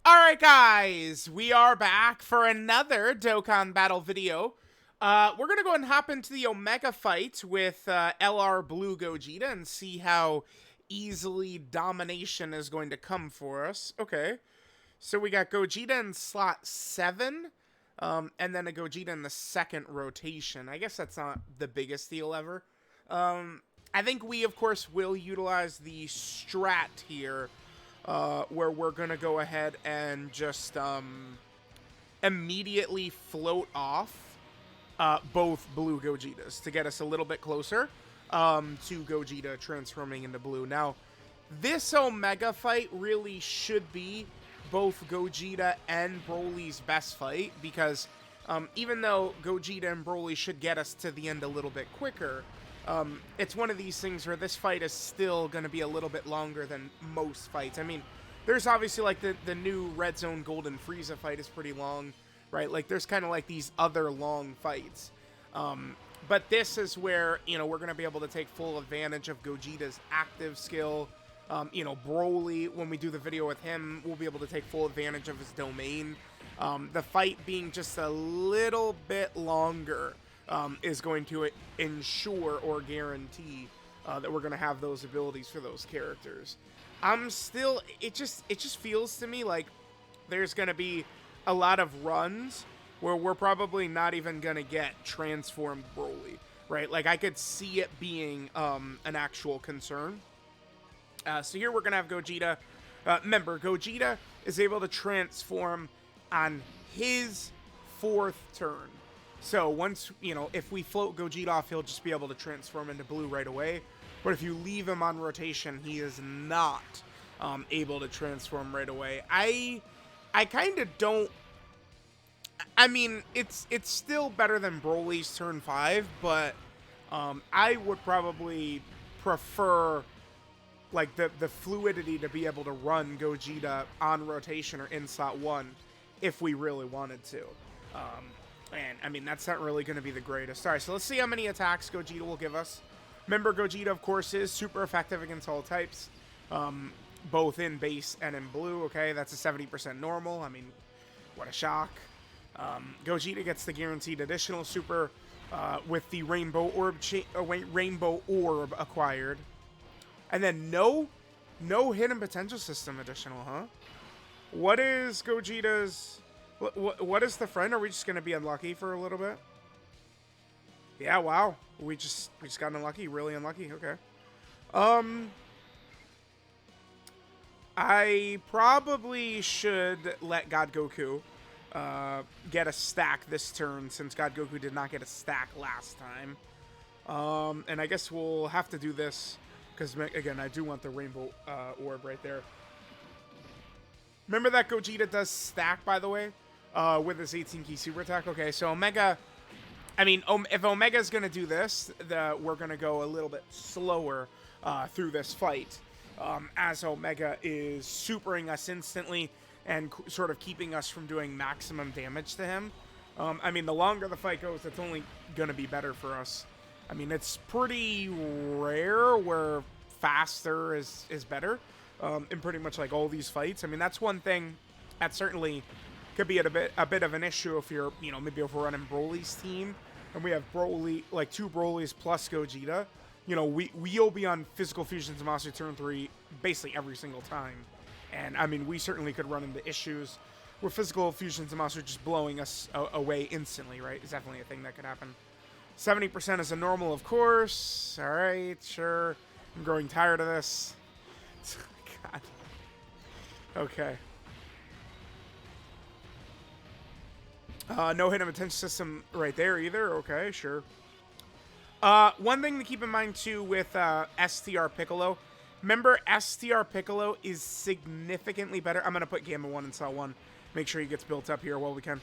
Alright guys, we are back for another Dokkan battle video. We're gonna go ahead and hop into the Omega fight with LR Blue Gogeta and see how easily domination is going to come for us. Okay, so we got Gogeta in slot 7, and then a Gogeta in the second rotation. I guess that's not the biggest deal ever. I think we, of course, will utilize the strat here, where we're going to go ahead and just immediately float off both blue Gogetas to get us a little bit closer to Gogeta transforming into blue. Now, this Omega fight really should be both Gogeta and Broly's best fight, because even though Gogeta and Broly should get us to the end a little bit quicker, it's one of these things where this fight is still going to be a little bit longer than most fights. I mean, there's obviously like the new Red Zone Golden Frieza fight is pretty long, right? Like there's kind of like these other long fights. But this is where, you know, we're going to be able to take full advantage of Gogeta's active skill. You know, Broly, when we do the video with him, we'll be able to take full advantage of his domain. The fight being just a little bit longer is going to ensure or guarantee that we're going to have those abilities for those characters. I'm still, it just feels to me like there's going to be a lot of runs where we're probably not even going to get transformed Broly, right? Like I could see it being an actual concern. So here we're going to have Gogeta. Remember, Gogeta is able to transform on his 4th turn. So once, you know, if we float Gogeta off, he'll just be able to transform into blue right away. But if you leave him on rotation, he is not able to transform right away. I kind of don't... I mean, it's still better than Broly's turn 5, but I would probably prefer like the fluidity to be able to run Gogeta on rotation or in slot 1 if we really wanted to. And I mean, that's not really going to be the greatest. All right, so let's see how many attacks Gogeta will give us. Remember, Gogeta, of course, is super effective against all types, both in base and in blue. Okay, that's a 70% normal. I mean, what a shock. Gogeta gets the guaranteed additional super with the Rainbow Orb acquired. And then no hidden potential system additional, huh? What is Gogeta's... What is the friend? Are we just going to be unlucky for a little bit? Yeah, wow. We just got unlucky. Really unlucky. Okay. I probably should let God Goku get a stack this turn, since God Goku did not get a stack last time. And I guess we'll have to do this, because, again, I do want the Rainbow Orb right there. Remember that Gogeta does stack, by the way, with his 18-key super attack? Okay, so Omega... I mean, if Omega's going to do this, we're going to go a little bit slower through this fight, as Omega is supering us instantly and sort of keeping us from doing maximum damage to him. I mean, the longer the fight goes, it's only going to be better for us. I mean, it's pretty rare where faster is better in pretty much like all these fights. I mean, that's one thing that certainly could be a bit of an issue if you're, you know, maybe if we're running Broly's team and we have Broly, like 2 Brolys plus Gogeta. You know, we'll be on Physical Fusions Monster turn 3 basically every single time. And, I mean, we certainly could run into issues where Physical Fusions Monster just blowing us away instantly, right? It's definitely a thing that could happen. 70% is a normal, of course. All right, sure. I'm growing tired of this. God. Okay. No hidden potential system right there either. Okay, sure. One thing to keep in mind, too, with STR Piccolo. Remember, STR Piccolo is significantly better. I'm going to put Gamma 1 in slot 1. Make sure he gets built up here while we can.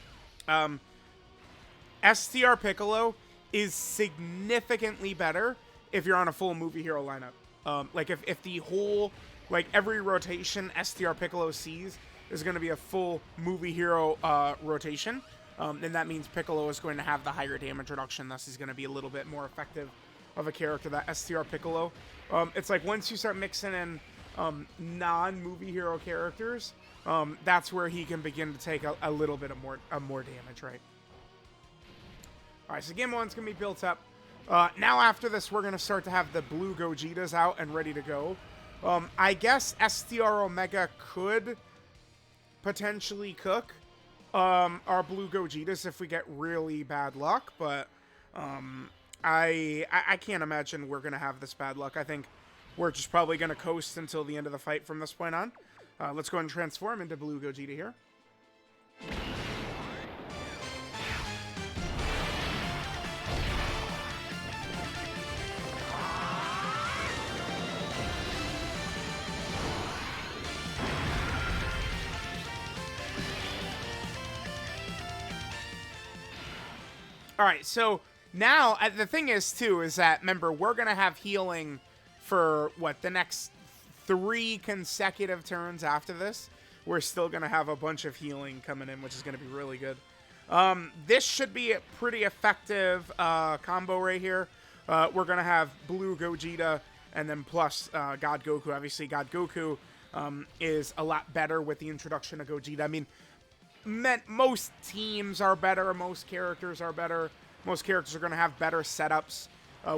STR Piccolo is significantly better if you're on a full movie hero lineup. Like, if the whole, like, every rotation STR Piccolo sees is going to be a full movie hero rotation, then that means Piccolo is going to have the higher damage reduction, thus he's going to be a little bit more effective of a character, that STR Piccolo. It's like once you start mixing in non-movie hero characters, that's where he can begin to take a little bit of more damage, right? All right, so game one's going to be built up. Now after this, we're going to start to have the blue Gogetas out and ready to go. I guess STR Omega could potentially cook our blue Gogetas if we get really bad luck, but I can't imagine we're going to have this bad luck. I think we're just probably going to coast until the end of the fight from this point on. Let's go ahead and transform into blue Gogeta here. All right, so now the thing is, too, is that, remember, we're going to have healing for, what, the next 3 consecutive turns after this. We're still going to have a bunch of healing coming in, which is going to be really good. This should be a pretty effective combo right here. We're going to have blue Gogeta and then plus God Goku. Obviously, God Goku is a lot better with the introduction of Gogeta. I mean, most teams are better, most characters are better. Most characters are going to have better setups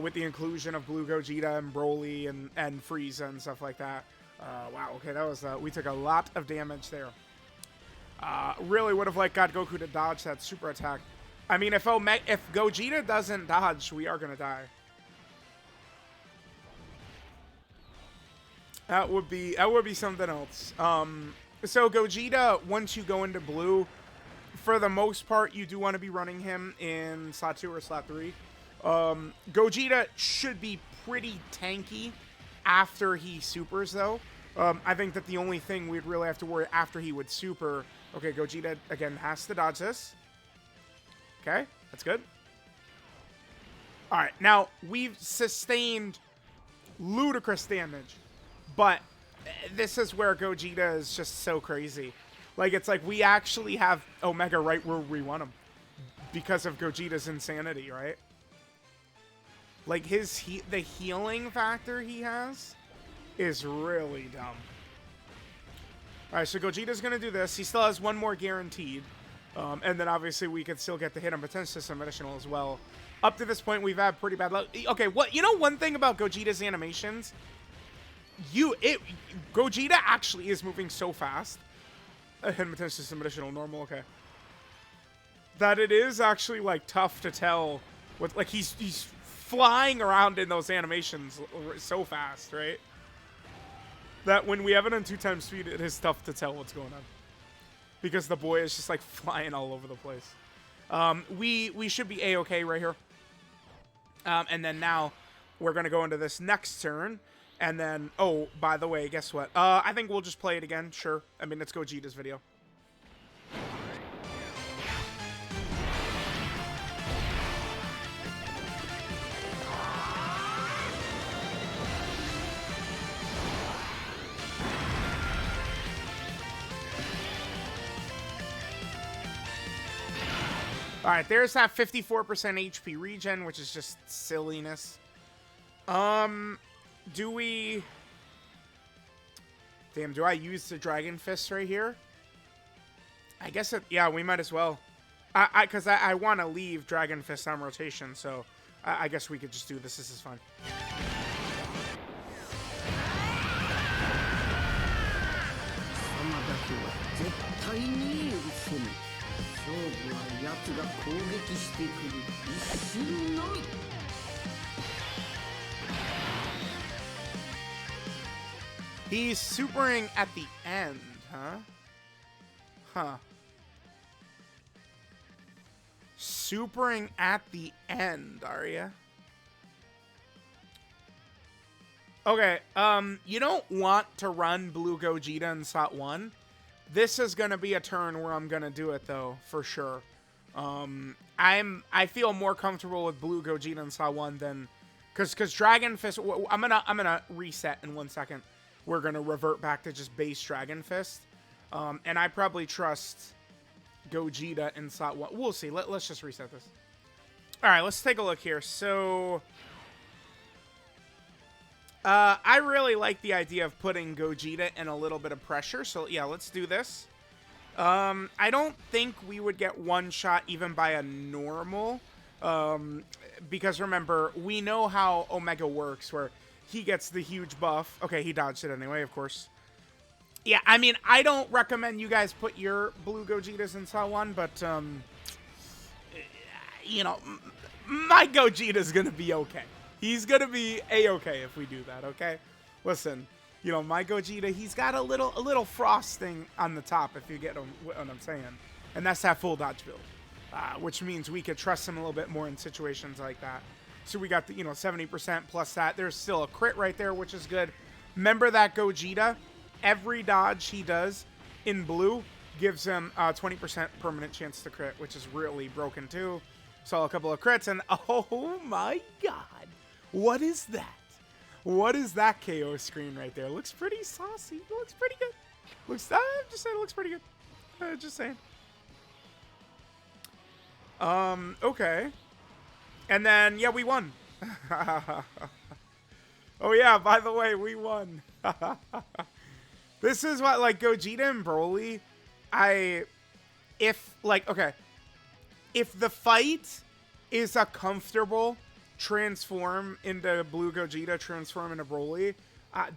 with the inclusion of blue Gogeta and Broly and Frieza and stuff like that. Wow, okay, that was we took a lot of damage there. Really would have liked God Goku to dodge that super attack. I mean, if Gogeta doesn't dodge, we are going to die. That would be something else. So Gogeta, once you go into blue, for the most part, you do want to be running him in slot 2 or slot 3. Gogeta should be pretty tanky after he supers, though. I think that the only thing we'd really have to worry after he would super... Okay, Gogeta, again, has to dodge this. Okay, that's good. All right, now, we've sustained ludicrous damage, but this is where Gogeta is just so crazy. Like, it's like we actually have Omega right where we want him because of Gogeta's insanity, right? Like, the healing factor he has is really dumb. All right, so Gogeta's going to do this. He still has one more guaranteed. And then, obviously, we could still get the hit on potential some additional as well. Up to this point, we've had pretty bad luck. Okay, you know one thing about Gogeta's animations? Gogeta actually is moving so fast. Hidden potential system additional normal, okay. That it is actually like tough to tell what, like, he's flying around in those animations so fast, right? That when we have it on 2x speed, it is tough to tell what's going on. Because the boy is just like flying all over the place. We should be A-okay right here. And then now we're gonna go into this next turn. And then, oh, by the way, guess what? I think we'll just play it again, sure. I mean, it's Gogeta's video. All right, there's that 54% HP regen, which is just silliness. Do we... Damn, do I use the Dragon Fist right here? I guess yeah, we might as well. Because I want to leave Dragon Fist on rotation, so I guess we could just do this. This is fun. He's supering at the end, huh? Huh. Supering at the end, are ya? Okay, you don't want to run Blue Gogeta in slot 1. This is gonna be a turn where I'm gonna do it, though, for sure. I feel more comfortable with Blue Gogeta in slot 1 than... Because Dragon Fist... I'm gonna reset in 1 second. We're going to revert back to just base Dragon Fist. And I probably trust Gogeta in slot 1. We'll see. Let's just reset this. All right, let's take a look here. So, I really like the idea of putting Gogeta in a little bit of pressure. So, yeah, let's do this. I don't think we would get one shot even by a normal. Because remember, we know how Omega works, where he gets the huge buff. Okay, he dodged it anyway, of course. Yeah, I mean, I don't recommend you guys put your blue Gogetas in Cell 1, but, you know, my Gogeta's gonna be okay. He's gonna be A-okay if we do that, okay? Listen, you know, my Gogeta, he's got a little frosting on the top, if you get what I'm saying. And that's that full dodge build, which means we could trust him a little bit more in situations like that. So we got the, 70% plus that. There's still a crit right there, which is good. Remember that Gogeta, every dodge he does in blue gives him a 20% permanent chance to crit, which is really broken too. Saw a couple of crits, and oh my god, what is that? What is that KO screen right there? Looks pretty saucy. It looks pretty good. I'm just saying, it looks pretty good. Just saying. Okay. And then, yeah, we won. Oh yeah, by the way, we won. This is what, like, Gogeta and Broly, if the fight is a comfortable transform into Blue Gogeta, transform into Broly,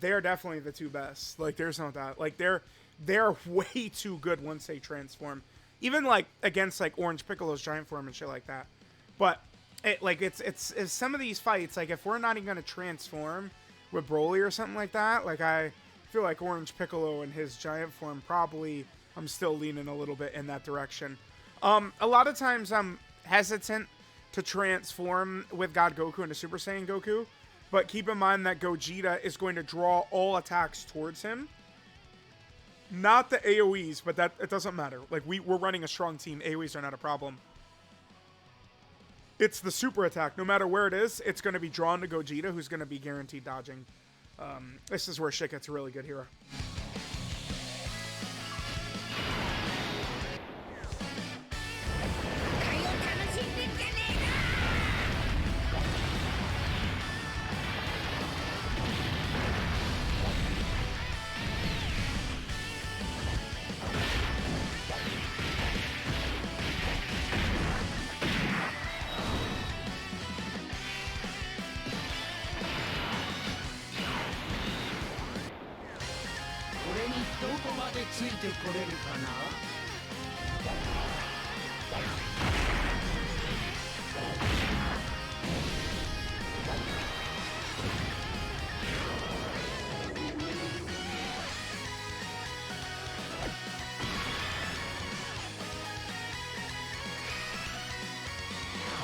they're definitely the two best. Like, there's no doubt. Like, they're way too good once they transform. Even, like, against, like, Orange Piccolo's giant form and shit like that. But, it's some of these fights, like, if we're not even going to transform with Broly or something like that, like, I feel like Orange Piccolo and his giant form probably, I'm still leaning a little bit in that direction. A lot of times I'm hesitant to transform with God Goku into Super Saiyan Goku, but keep in mind that Gogeta is going to draw all attacks towards him. Not the AoEs, but that it doesn't matter. Like, we're running a strong team. AoEs are not a problem. It's the super attack. No matter where it is, it's going to be drawn to Gogeta, who's going to be guaranteed dodging. This is where shit gets a really good hero.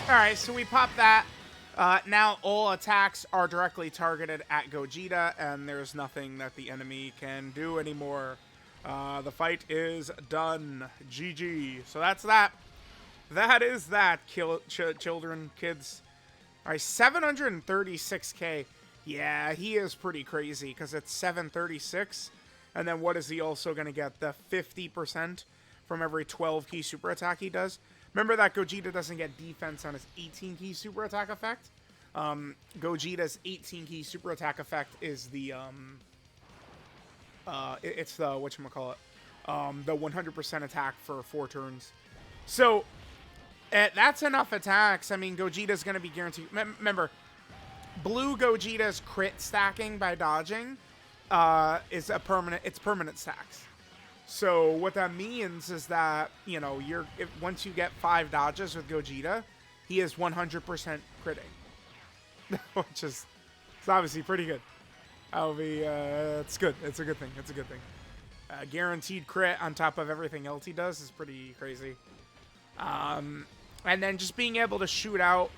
Alright, so we pop that. Now all attacks are directly targeted at Gogeta, and there's nothing that the enemy can do anymore. The fight is done. GG. So that's that. That is that, children, kids. Alright, 736k. Yeah, he is pretty crazy, because it's 736. And then what is he also going to get? The 50% from every 12 key super attack he does. Remember that Gogeta doesn't get defense on his 18 key super attack effect. Gogeta's 18 key super attack effect is the it's the whatchamacallit, the 100% attack for 4 turns. So that's enough attacks. I mean, Gogeta's gonna be guaranteed. Remember, blue Gogeta's crit stacking by dodging is a permanent. It's permanent stacks. So what that means is that, once you get 5 dodges with Gogeta, he is 100% critting. Which is, it's obviously pretty good. That'll be, it's good. It's a good thing. It's a good thing. Guaranteed crit on top of everything else he does is pretty crazy. And then just being able to shoot out,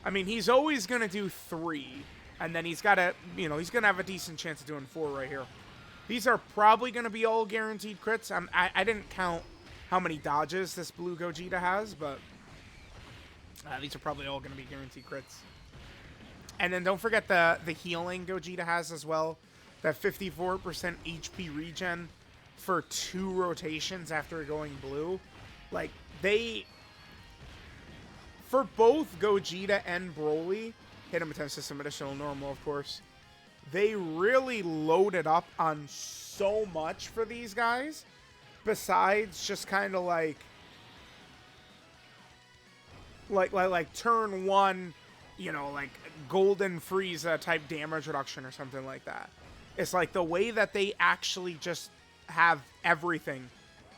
I mean, he's always going to do 3. And then he's got to, he's going to have a decent chance of doing 4 right here. These are probably going to be all guaranteed crits. I didn't count how many dodges this blue Gogeta has, but these are probably all going to be guaranteed crits. And then don't forget the healing Gogeta has as well. That 54% HP regen for 2 rotations after going blue. Like, for both Gogeta and Broly, hit him with 10 system additional normal, of course. they really loaded up on so much for these guys, besides just kind of like turn one, you know, like Golden Frieza type damage reduction or something like that. It's like the way that they actually just have everything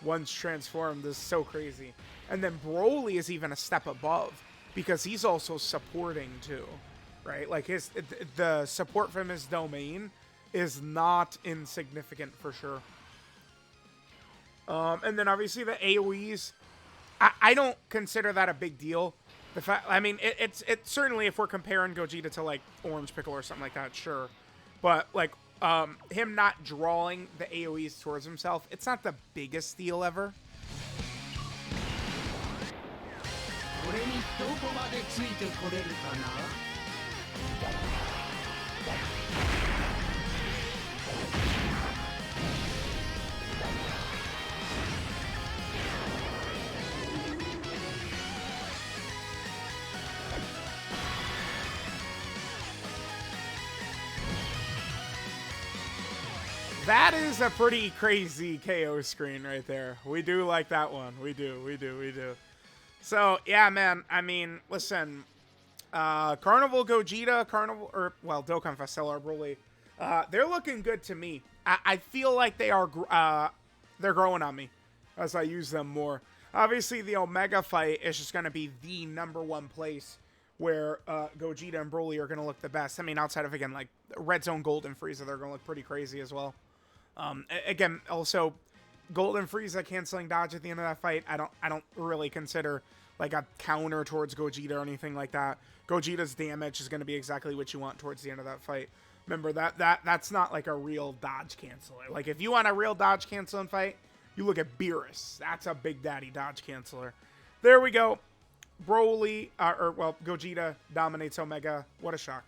once transformed is so crazy. And then Broly is even a step above because he's also supporting too, right? Like the support from his domain is not insignificant for sure. And then obviously the AoEs, I don't consider that a big deal. The fact, I mean, it's certainly if we're comparing Gogeta to like Orange Pickle or something like that, sure. But like him not drawing the AoEs towards himself, it's not the biggest deal ever. That is a pretty crazy KO screen right there. We do like that one. We do. So, yeah, man. I mean, listen. Carnival Gogeta, Dokkan Stellar Broly. They're looking good to me. I feel like they are, they're growing on me as I use them more. Obviously, the Omega fight is just going to be the #1 place where Gogeta and Broly are going to look the best. I mean, outside of, again, like Red Zone Golden Frieza, they're going to look pretty crazy as well. Again, also, Golden Frieza canceling dodge at the end of that fight, I don't really consider like a counter towards Gogeta or anything like that. Gogeta's damage is going to be exactly what you want towards the end of that fight. Remember, that's not like a real dodge canceler. Like, if you want a real dodge canceling fight, you look at Beerus. That's a big daddy dodge canceler. There we go. Broly, Gogeta dominates Omega. What a shock.